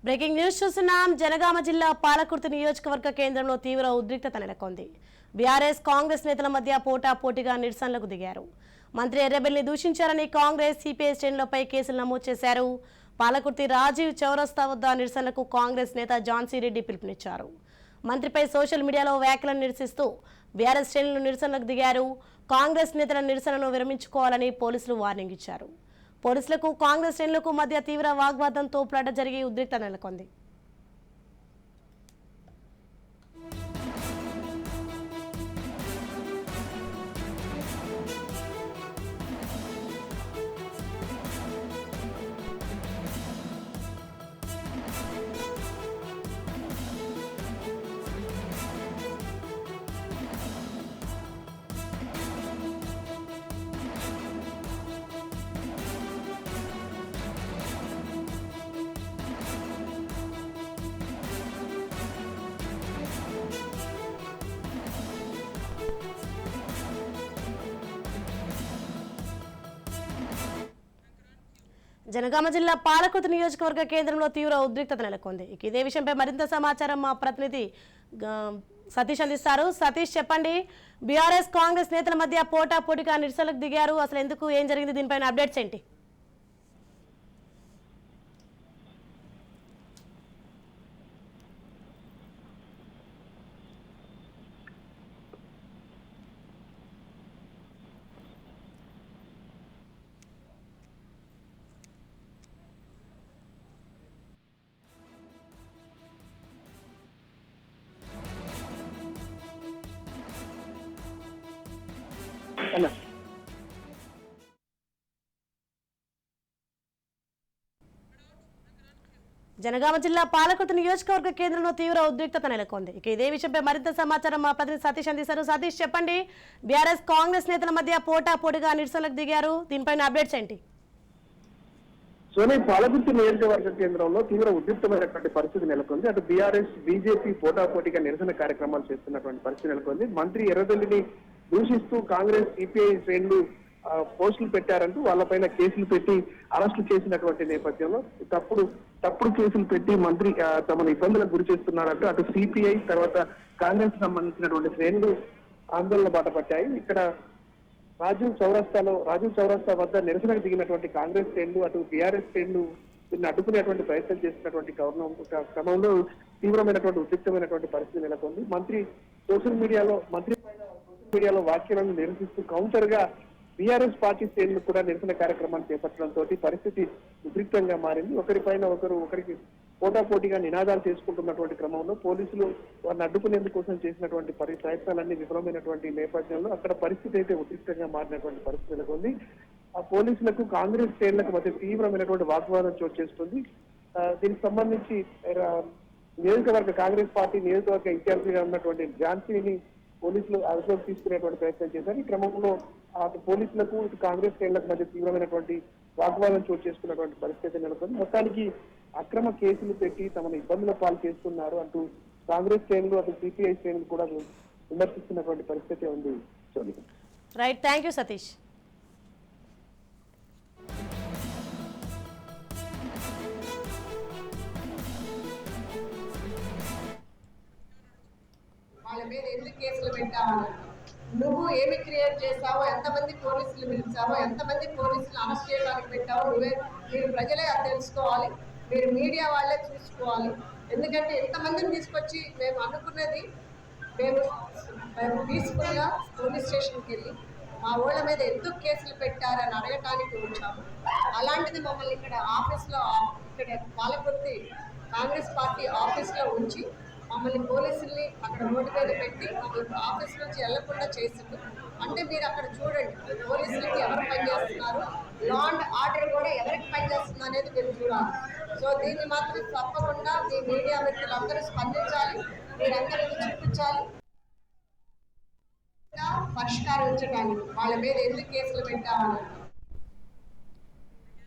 Breaking news చూస్తున్నాం. జనగామ జిల్లా పాలకుర్తి నియోజకవర్గ కేంద్రంలో తీవ్ర ఉద్రిక్తత నెలకొంది. బీఆర్ఎస్ కాంగ్రెస్ నేతల మధ్య పోటాపోటీగా నిరసనలకు దిగారు. మంత్రి ఎర్రబెల్లిని దూషించారని కాంగ్రెస్ సిపిఐ శ్రేణులపై కేసులు నమోదు చేశారు. పాలకుర్తి రాజీవ్ చౌరస్తా వద్ద నిరసనలకు కాంగ్రెస్ నేత ఝాన్సీరెడ్డి పిలుపునిచ్చారు. మంత్రిపై సోషల్ మీడియాలో వ్యాఖ్యలను నిరసిస్తూ బీఆర్ఎస్ శ్రేణులు నిరసనలకు దిగారు. కాంగ్రెస్ నేతల నిరసనను విరమించుకోవాలని పోలీసులు వార్నింగ్ ఇచ్చారు. పోలీసులకు కాంగ్రెస్ శ్రేణులకు మధ్య తీవ్ర వాగ్వాదం తోపులాట జరిగి ఉద్రిక్తత నెలకొంది. జనగామ జిల్లా పాలకుర్తి నియోజకవర్గ కేంద్రంలో తీవ్ర ఉద్రిక్తత నెలకొంది. ఇదే విషయంపై మరింత సమాచారం మా ప్రతినిధి సతీష్ అందిస్తారు. సతీష్, చెప్పండి. బీఆర్ఎస్ కాంగ్రెస్ నేతల మధ్య పోటాపోటీగా నిరసనలకు దిగారు. అసలు ఎందుకు, ఏం జరిగింది, దీనిపైన అప్డేట్స్ ఏంటి? జనగామ జిల్లా పాలకుర్తి నియోజకవర్గ కేంద్రంలో తీవ్ర ఉద్రిక్తత నెలకొంది. ఇదే విషయంపై మరింత సమాచారం మా ప్రతినిధి సతీష్ అందిస్తారు. సతీష్, చెప్పండి. బీఆర్ఎస్ కాంగ్రెస్ నేతల మధ్య పోటాపోటీగా నిరసనలకు దిగారు. దీనిపైన అప్డేట్స్ ఏంటి? సోనీ, పాలకుర్తి నియోజకవర్గ కేంద్రంలో తీవ్ర ఉద్రిక్తమైనటువంటి పరిస్థితి నెలకొంది. అటు బీఆర్ఎస్ బీజేపీ పోటాపోటీగా నిరసన కార్యక్రమాలు చేస్తున్నటువంటి పరిస్థితి నెలకొంది. మంత్రి ఎర్రబెల్లిని దూషిస్తూ కాంగ్రెస్ సిపిఐ శ్రేణులు పోస్టులు పెట్టారంటూ వాళ్ళపైన కేసులు పెట్టి అరెస్టులు చేసినటువంటి నేపథ్యంలో తప్పుడు కేసులు పెట్టి మంత్రి తమను ఇబ్బందులకు గురి చేస్తున్నారంటూ అటు సిపిఐ తర్వాత కాంగ్రెస్ సంబంధించినటువంటి శ్రేణులు ఆందోళన బాట పట్టాయి. ఇక్కడ రాజీవ్ చౌరస్తా వద్ద నిరసనకు దిగినటువంటి కాంగ్రెస్ శ్రేణులు అటు బీఆర్ఎస్ శ్రేణులు దీన్ని అడ్డుకునేటువంటి ప్రయత్నం చేసినటువంటి క్రమంలో తీవ్రమైనటువంటి ఉద్రిక్తమైనటువంటి పరిస్థితి నెలకొంది. మంత్రి సోషల్ మీడియాలో వ్యాఖ్యలను నిరసిస్తూ కౌంటర్ గా బీఆర్ఎస్ పార్టీ శ్రేణులు కూడా నిరసన కార్యక్రమాన్ని చేపట్టడంతో పరిస్థితి ఉద్రిక్తంగా మారింది. ఒకరిపైన ఒకరికి పోటాపోటీగా నినాదాలు చేసుకుంటున్నటువంటి క్రమంలో పోలీసులు వారిని అడ్డుకునేందుకోసం చేసినటువంటి ప్రయత్నాలన్నీ విఫలమైనటువంటి నేపథ్యంలో అక్కడ పరిస్థితి అయితే ఉద్రిక్తంగా మారినటువంటి పరిస్థితి నెలకొంది. ఆ పోలీసులకు కాంగ్రెస్ శ్రేణులకు మధ్య తీవ్రమైనటువంటి వాగ్వాదం చోటు చేసుకుంది. దీనికి సంబంధించి కాంగ్రెస్ పార్టీ నియోజకవర్గ ఇన్ఛార్జిగా ఉన్నటువంటి ఝాన్సీని పోలీసులు అదుపులోకి తీసుకునేటువంటి ప్రయత్నం చేశారు. ఈ క్రమంలో అటు పోలీసులకు ఇటు కాంగ్రెస్ శ్రేణులకు మధ్య తీవ్రమైనటువంటి వాగ్వాదం చోటు చేసుకున్నటువంటి పరిస్థితి నెలకొంది. మొత్తానికి అక్రమ కేసులు పెట్టి తమను ఇబ్బందుల పాలు చేస్తున్నారు అంటూ కాంగ్రెస్ శ్రేణులు అటు సిపిఐ శ్రేణులు కూడా విమర్శిస్తున్నటువంటి పరిస్థితి ఉంది. Right, thank you Satish. వాళ్ళ మీద ఎందుకు కేసులు పెట్టావు, నువ్వు ఏమి క్రియేట్ చేస్తావో, ఎంతమంది పోలీసులు పిలిచావో, ఎంతమంది పోలీసులు అరెస్ట్ చేయడానికి పెట్టావో మీరు ప్రజలే తెలుసుకోవాలి, మీరు మీడియా వాళ్ళే చూసుకోవాలి. ఎందుకంటే ఎంతమందిని తీసుకొచ్చి మేము అనుకున్నది మేము పీస్ఫుల్గా పోలీస్ స్టేషన్కి వెళ్ళి మా ఊళ్ళ మీద ఎందుకు కేసులు పెట్టారని అడగటానికి వచ్చాము. అలాంటిది మమ్మల్ని ఇక్కడ పాలకుర్తి కాంగ్రెస్ పార్టీ ఆఫీస్లో ఉంచి మమ్మల్ని పోలీసుల్ని అక్కడ రోడ్డు మీద పెట్టి మమ్మల్ని ఆఫీస్ నుంచి వెళ్లకుండా చేసింది. అంటే మీరు అక్కడ చూడండి, పోలీసులకి ఎవరు పనిచేస్తున్నారు, లా అండ్ ఆర్డర్ కూడా ఎవరికి పనిచేస్తుంది అనేది మీరు చూడాలి. సో దీన్ని మాత్రం తప్పకుండా మీ మీడియా వ్యక్తులందరూ స్పందించాలి, మీరందరూ చూపించాలి. పరిష్కారం ఉంచడానికి వాళ్ళ మీద ఎందుకు కేసులు పెట్టామని